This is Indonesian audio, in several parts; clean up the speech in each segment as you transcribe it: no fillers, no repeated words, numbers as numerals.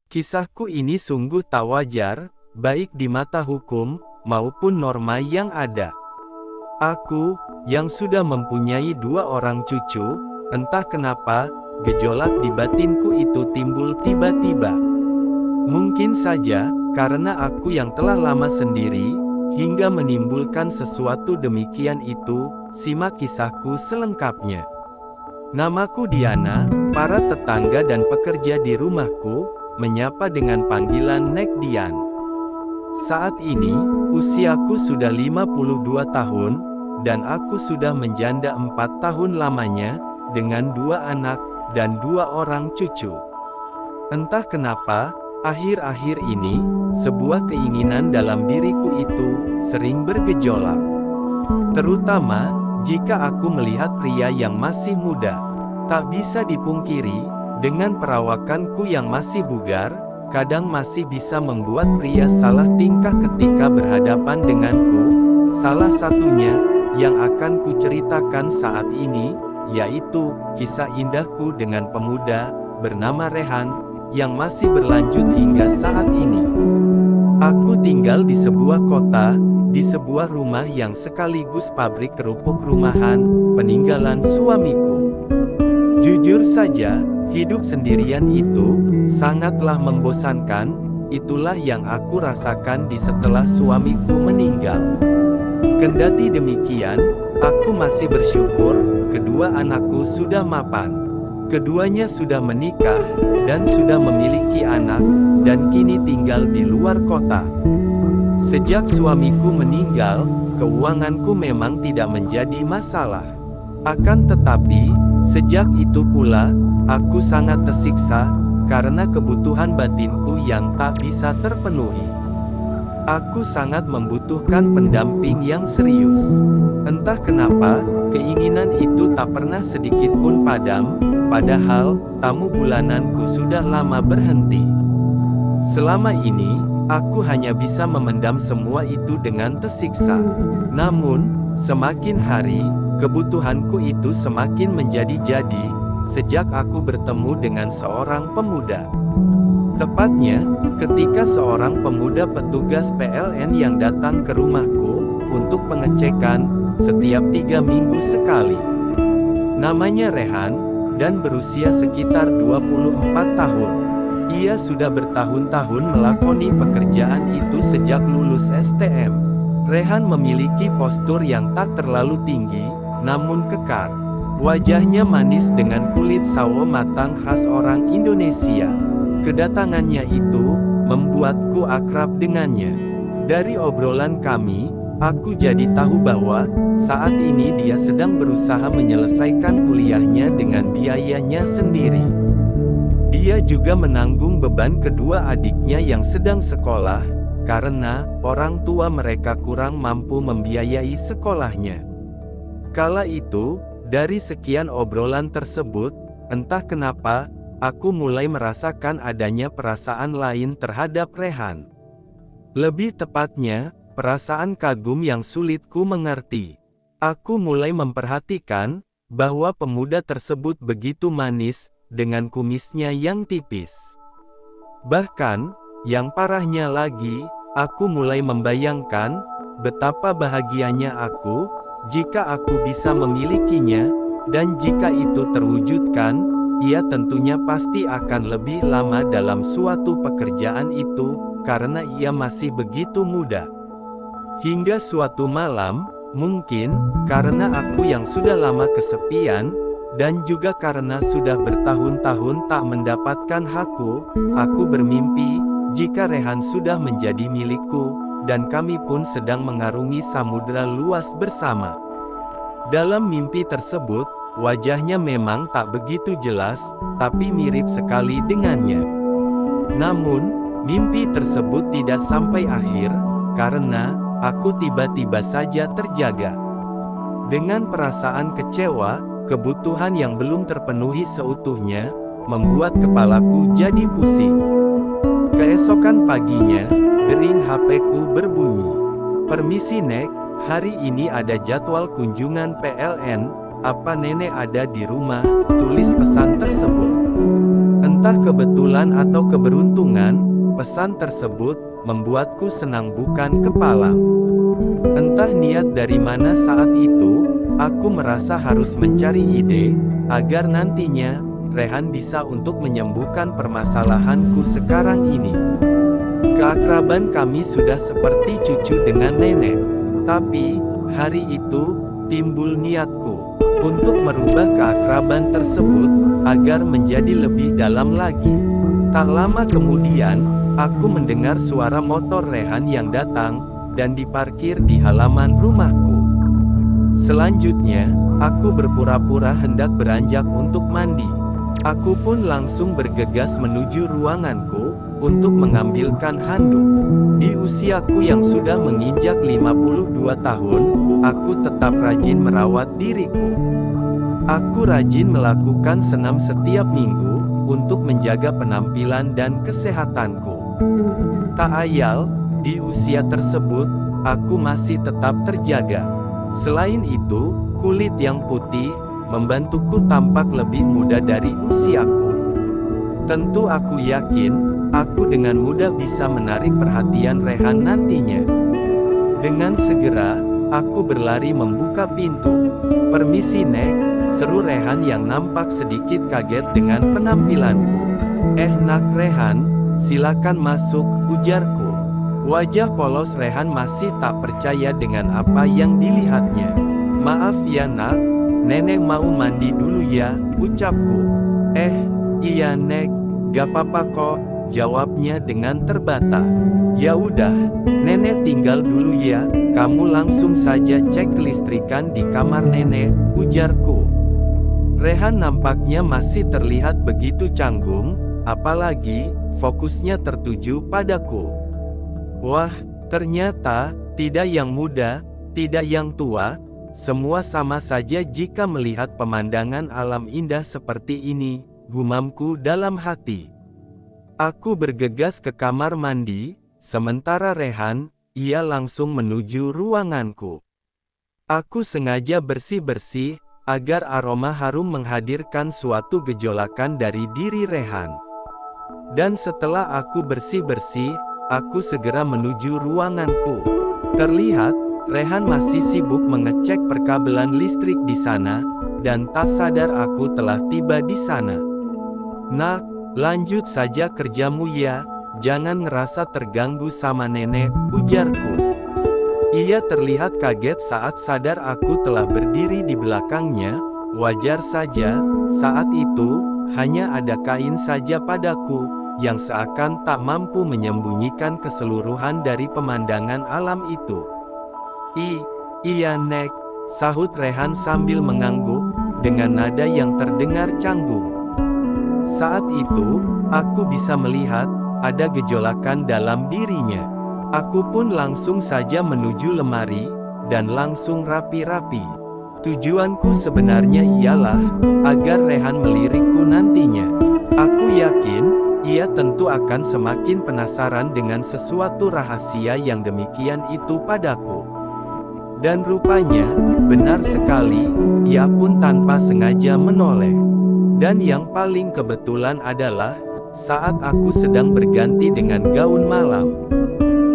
Kisahku ini sungguh tak wajar, baik di mata hukum, maupun norma yang ada. Aku, yang sudah mempunyai 2 orang cucu, entah kenapa, gejolak di batinku itu timbul tiba-tiba. Mungkin saja, karena aku yang telah lama sendiri, hingga menimbulkan sesuatu demikian itu. Simak kisahku selengkapnya. Namaku Diana, para tetangga dan pekerja di rumahku menyapa dengan panggilan Nek Dian. Saat ini, usiaku sudah 52 tahun, dan aku sudah menjanda 4 tahun lamanya, dengan 2 anak, dan 2 orang cucu. Entah kenapa, akhir-akhir ini, sebuah keinginan dalam diriku itu, sering bergejolak. Terutama, jika aku melihat pria yang masih muda. Tak bisa dipungkiri, dengan perawakanku yang masih bugar, kadang masih bisa membuat pria salah tingkah ketika berhadapan denganku. Salah satunya, yang akan kuceritakan saat ini, yaitu, kisah indahku dengan pemuda, bernama Rehan, yang masih berlanjut hingga saat ini. Aku tinggal di sebuah kota, di sebuah rumah yang sekaligus pabrik kerupuk rumahan, peninggalan suamiku. Jujur saja, hidup sendirian itu sangatlah membosankan. Itulah yang aku rasakan di setelah suamiku meninggal. Kendati demikian, aku masih bersyukur, kedua anakku sudah mapan. Keduanya sudah menikah, dan sudah memiliki anak, dan kini tinggal di luar kota. Sejak suamiku meninggal, keuanganku memang tidak menjadi masalah. Akan tetapi, sejak itu pula, aku sangat tersiksa, karena kebutuhan batinku yang tak bisa terpenuhi. Aku sangat membutuhkan pendamping yang serius. Entah kenapa, keinginan itu tak pernah sedikit pun padam, padahal, tamu bulananku sudah lama berhenti. Selama ini, aku hanya bisa memendam semua itu dengan tersiksa. Namun, semakin hari, kebutuhanku itu semakin menjadi-jadi, sejak aku bertemu dengan seorang pemuda. Tepatnya, ketika seorang pemuda petugas PLN yang datang ke rumahku, untuk pengecekan, setiap 3 minggu sekali. Namanya Rehan, dan berusia sekitar 24 tahun. Ia sudah bertahun-tahun melakoni pekerjaan itu sejak lulus STM. Rehan memiliki postur yang tak terlalu tinggi, namun kekar. Wajahnya manis dengan kulit sawo matang khas orang Indonesia. Kedatangannya itu membuatku akrab dengannya. Dari obrolan kami, aku jadi tahu bahwa saat ini dia sedang berusaha menyelesaikan kuliahnya dengan biayanya sendiri. Dia juga menanggung beban kedua adiknya yang sedang sekolah, karena orang tua mereka kurang mampu membiayai sekolahnya. Kala itu, dari sekian obrolan tersebut, entah kenapa, aku mulai merasakan adanya perasaan lain terhadap Rehan. Lebih tepatnya, perasaan kagum yang sulit ku mengerti. Aku mulai memperhatikan, bahwa pemuda tersebut begitu manis, dengan kumisnya yang tipis. Bahkan, yang parahnya lagi, aku mulai membayangkan, betapa bahagianya aku, jika aku bisa memilikinya, dan jika itu terwujudkan, ia tentunya pasti akan lebih lama dalam suatu pekerjaan itu, karena ia masih begitu muda. Hingga suatu malam, mungkin, karena aku yang sudah lama kesepian, dan juga karena sudah bertahun-tahun tak mendapatkan hakku, aku bermimpi, jika Rehan sudah menjadi milikku, dan kami pun sedang mengarungi samudera luas bersama. Dalam mimpi tersebut, wajahnya memang tak begitu jelas, tapi mirip sekali dengannya. Namun, mimpi tersebut tidak sampai akhir, karena aku tiba-tiba saja terjaga. Dengan perasaan kecewa, kebutuhan yang belum terpenuhi seutuhnya, membuat kepalaku jadi pusing. Keesokan paginya, dering HP-ku berbunyi. "Permisi Nek, hari ini ada jadwal kunjungan PLN, apa nenek ada di rumah?" tulis pesan tersebut. Entah kebetulan atau keberuntungan, pesan tersebut membuatku senang bukan kepala. Entah niat dari mana saat itu, aku merasa harus mencari ide, agar nantinya, Rehan bisa untuk menyembuhkan permasalahanku sekarang ini. Keakraban kami sudah seperti cucu dengan nenek. Tapi, hari itu, timbul niatku untuk merubah keakraban tersebut, agar menjadi lebih dalam lagi. Tak lama kemudian, aku mendengar suara motor Rehan yang datang, dan diparkir di halaman rumahku. Selanjutnya, aku berpura-pura hendak beranjak untuk mandi. Aku pun langsung bergegas menuju ruanganku, untuk mengambilkan handuk. Di usiaku yang sudah menginjak 52 tahun, aku tetap rajin merawat diriku. Aku rajin melakukan senam setiap minggu, untuk menjaga penampilan dan kesehatanku. Tak ayal, di usia tersebut, aku masih tetap terjaga. Selain itu, kulit yang putih, membantuku tampak lebih muda dari usiaku. Tentu aku yakin, aku dengan mudah bisa menarik perhatian Rehan nantinya. Dengan segera, aku berlari membuka pintu. "Permisi Nek," seru Rehan yang nampak sedikit kaget dengan penampilanku. Nak Rehan, silakan masuk," ujarku. Wajah polos Rehan masih tak percaya dengan apa yang dilihatnya. "Maaf ya Nak, Nenek mau mandi dulu ya," ucapku. Iya Nek, gak apa-apa kok," jawabnya dengan terbata. "Ya udah, Nenek tinggal dulu ya, kamu langsung saja cek kelistrikan di kamar Nenek," ujarku. Rehan nampaknya masih terlihat begitu canggung, apalagi, fokusnya tertuju padaku. Wah, ternyata, tidak yang muda, tidak yang tua, semua sama saja jika melihat pemandangan alam indah seperti ini, gumamku dalam hati. Aku bergegas ke kamar mandi, sementara Rehan, ia langsung menuju ruanganku. Aku sengaja bersih-bersih, agar aroma harum menghadirkan suatu gejolakan dari diri Rehan. Dan setelah aku bersih-bersih, aku segera menuju ruanganku. Terlihat, Rehan masih sibuk mengecek perkabelan listrik di sana, dan tak sadar aku telah tiba di sana. "Nak, lanjut saja kerjamu ya, jangan ngerasa terganggu sama Nenek," ujarku. Ia terlihat kaget saat sadar aku telah berdiri di belakangnya. Wajar saja, saat itu, hanya ada kain saja padaku, yang seakan tak mampu menyembunyikan keseluruhan dari pemandangan alam itu. Iya Nek," sahut Rehan sambil mengangguk, dengan nada yang terdengar canggung. Saat itu, aku bisa melihat, ada gejolakan dalam dirinya. Aku pun langsung saja menuju lemari, dan langsung rapi-rapi. Tujuanku sebenarnya ialah, agar Rehan melirikku nantinya. Aku yakin, ia tentu akan semakin penasaran dengan sesuatu rahasia yang demikian itu padaku. Dan rupanya, benar sekali, ia pun tanpa sengaja menoleh. Dan yang paling kebetulan adalah, saat aku sedang berganti dengan gaun malam.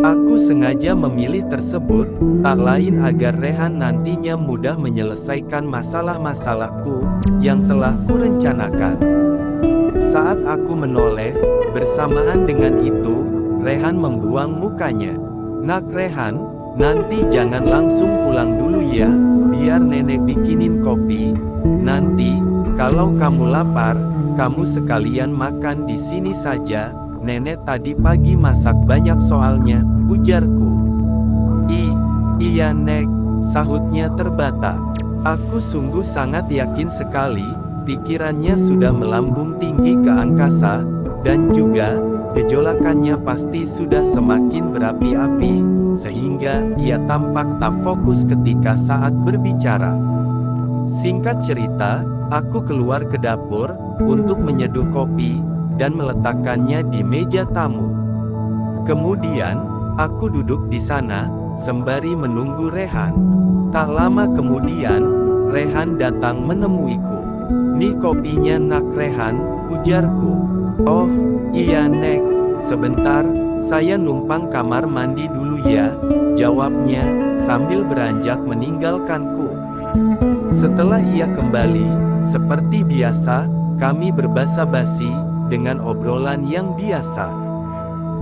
Aku sengaja memilih tersebut, tak lain agar Rehan nantinya mudah menyelesaikan masalah-masalahku, yang telah kurencanakan. Saat aku menoleh, bersamaan dengan itu, Rehan membuang mukanya. "Nak Rehan, nanti jangan langsung pulang dulu ya, biar Nenek bikinin kopi. Nanti, kalau kamu lapar, kamu sekalian makan di sini saja, Nenek tadi pagi masak banyak soalnya," ujarku. Iya Nek," sahutnya terbata. Aku sungguh sangat yakin sekali, pikirannya sudah melambung tinggi ke angkasa, dan juga, gejolakannya pasti sudah semakin berapi-api, sehingga ia tampak tak fokus ketika saat berbicara. Singkat cerita, aku keluar ke dapur, untuk menyeduh kopi, dan meletakkannya di meja tamu. Kemudian, aku duduk di sana, sembari menunggu Rehan. Tak lama kemudian, Rehan datang menemuiku. "Nih kopinya Nak Rehan," ujarku. Oh, iya Nek, sebentar, saya numpang kamar mandi dulu ya, jawabnya, sambil beranjak meninggalkanku. Setelah ia kembali, seperti biasa, kami berbasa-basi, dengan obrolan yang biasa.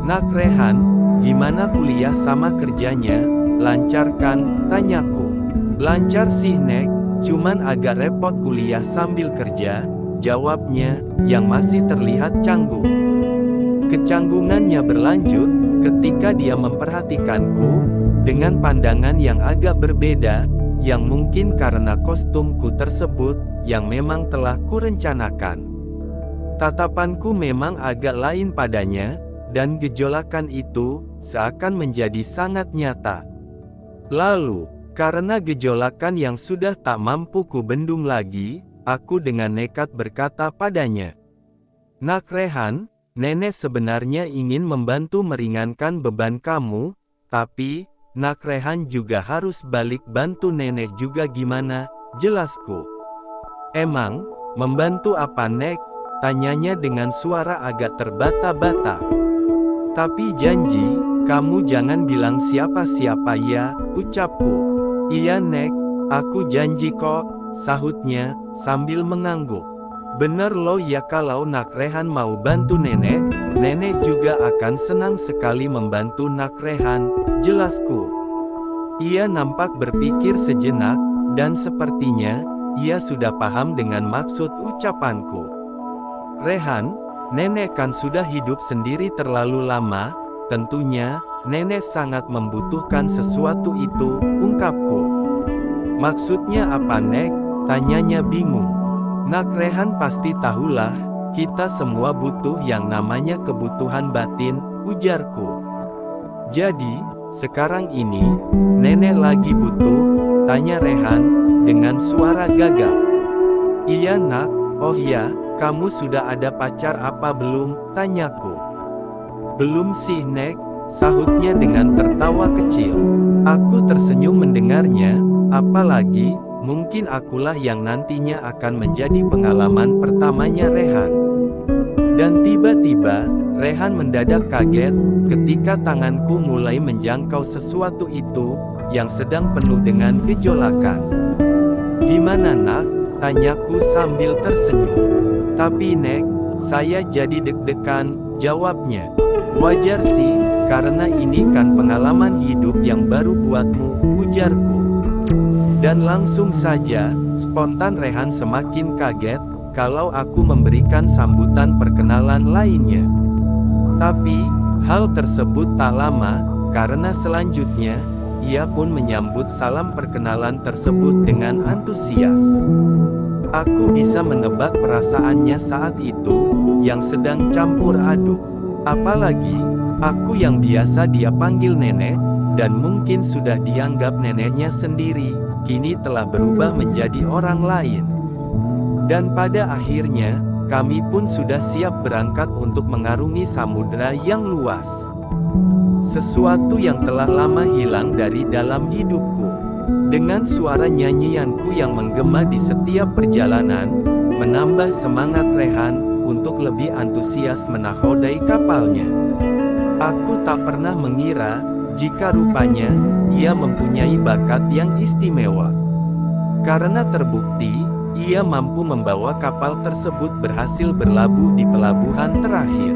Nak Rehan, gimana kuliah sama kerjanya, lancar kan, tanyaku. Lancar sih Nek, cuman agak repot kuliah sambil kerja, jawabnya, yang masih terlihat canggung. Kecanggungannya berlanjut, ketika dia memperhatikanku, dengan pandangan yang agak berbeda, yang mungkin karena kostumku tersebut, yang memang telah kurencanakan. Tatapanku memang agak lain padanya, dan gejolakan itu, seakan menjadi sangat nyata. Lalu, karena gejolakan yang sudah tak mampu kubendung lagi, aku dengan nekat berkata padanya, Nak Rehan, nenek sebenarnya ingin membantu meringankan beban kamu, tapi, Nak Rehan juga harus balik bantu nenek juga gimana, jelasku. Emang, membantu apa Nek? Tanyanya dengan suara agak terbata-bata. Tapi janji, kamu jangan bilang siapa-siapa ya, ucapku. Iya Nek, aku janji kok, sahutnya, sambil mengangguk. Bener loh ya kalau Nak Rehan mau bantu nenek, nenek juga akan senang sekali membantu Nak Rehan, jelasku. Ia nampak berpikir sejenak, dan sepertinya, ia sudah paham dengan maksud ucapanku. Rehan, nenek kan sudah hidup sendiri terlalu lama, tentunya, nenek sangat membutuhkan sesuatu itu, ungkapku. Maksudnya apa Nek? Tanyanya bingung. Nak Rehan pasti tahulah, kita semua butuh yang namanya kebutuhan batin, ujarku. Jadi, sekarang ini, nenek lagi butuh, tanya Rehan, dengan suara gagap. Iya Nak, oh ya, kamu sudah ada pacar apa belum? Tanyaku. Belum sih Nek, sahutnya dengan tertawa kecil. Aku tersenyum mendengarnya, apalagi, mungkin akulah yang nantinya akan menjadi pengalaman pertamanya Rehan. Dan tiba-tiba, Rehan mendadak kaget, ketika tanganku mulai menjangkau sesuatu itu, yang sedang penuh dengan gejolakan. Gimana Nak? Tanyaku sambil tersenyum. Tapi Nek, saya jadi deg-degan, jawabnya. Wajar sih, karena ini kan pengalaman hidup yang baru buatmu, ujarku. Dan langsung saja, spontan Rehan semakin kaget, kalau aku memberikan sambutan perkenalan lainnya. Tapi, hal tersebut tak lama, karena selanjutnya, ia pun menyambut salam perkenalan tersebut dengan antusias. Aku bisa menebak perasaannya saat itu, yang sedang campur aduk. Apalagi, aku yang biasa dia panggil nenek, dan mungkin sudah dianggap neneknya sendiri, kini telah berubah menjadi orang lain. Dan pada akhirnya, kami pun sudah siap berangkat untuk mengarungi samudera yang luas. Sesuatu yang telah lama hilang dari dalam hidupku. Dengan suara nyanyianku yang menggema di setiap perjalanan, menambah semangat Rehan, untuk lebih antusias menakodai kapalnya. Aku tak pernah mengira, jika rupanya, ia mempunyai bakat yang istimewa. Karena terbukti, ia mampu membawa kapal tersebut berhasil berlabuh di pelabuhan terakhir.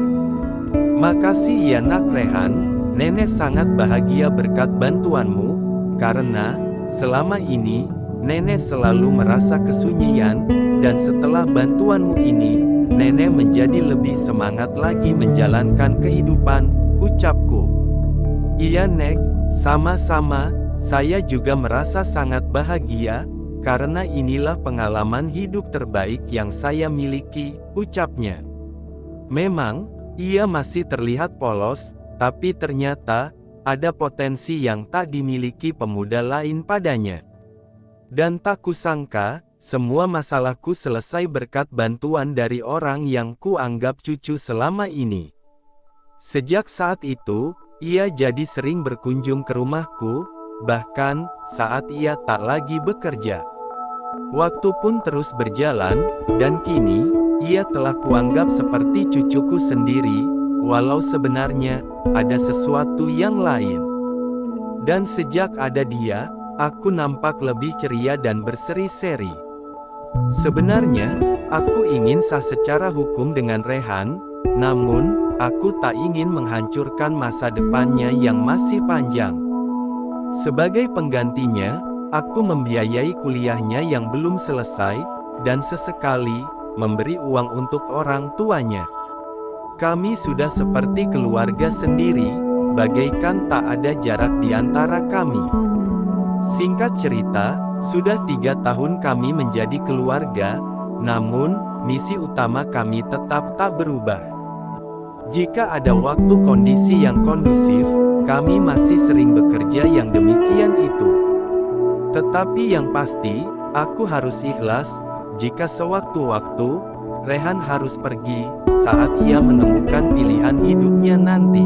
Makasih ya Nak Rehan, nenek sangat bahagia berkat bantuanmu, karena, selama ini, nenek selalu merasa kesunyian, dan setelah bantuanmu ini, nenek menjadi lebih semangat lagi menjalankan kehidupan, ucapku. Iya Nek, sama-sama, saya juga merasa sangat bahagia, karena inilah pengalaman hidup terbaik yang saya miliki, ucapnya. Memang, ia masih terlihat polos, tapi ternyata, ada potensi yang tak dimiliki pemuda lain padanya. Dan tak kusangka, semua masalahku selesai berkat bantuan dari orang yang kuanggap cucu selama ini. Sejak saat itu, ia jadi sering berkunjung ke rumahku, bahkan, saat ia tak lagi bekerja. Waktu pun terus berjalan, dan kini, Ia telah kuanggap seperti cucuku sendiri, walau sebenarnya ada sesuatu yang lain. Dan sejak ada dia, aku nampak lebih ceria dan berseri-seri. Sebenarnya, aku ingin sah secara hukum dengan Rehan, namun, aku tak ingin menghancurkan masa depannya yang masih panjang. Sebagai penggantinya, aku membiayai kuliahnya yang belum selesai, dan sesekali, memberi uang untuk orang tuanya. Kami sudah seperti keluarga sendiri, bagaikan tak ada jarak di antara kami. Singkat cerita, sudah 3 tahun kami menjadi keluarga, namun, misi utama kami tetap tak berubah. Jika ada waktu kondisi yang kondusif, kami masih sering bekerja yang demikian itu. Tetapi yang pasti, aku harus ikhlas, jika sewaktu-waktu, Rehan harus pergi, saat ia menemukan pilihan hidupnya nanti.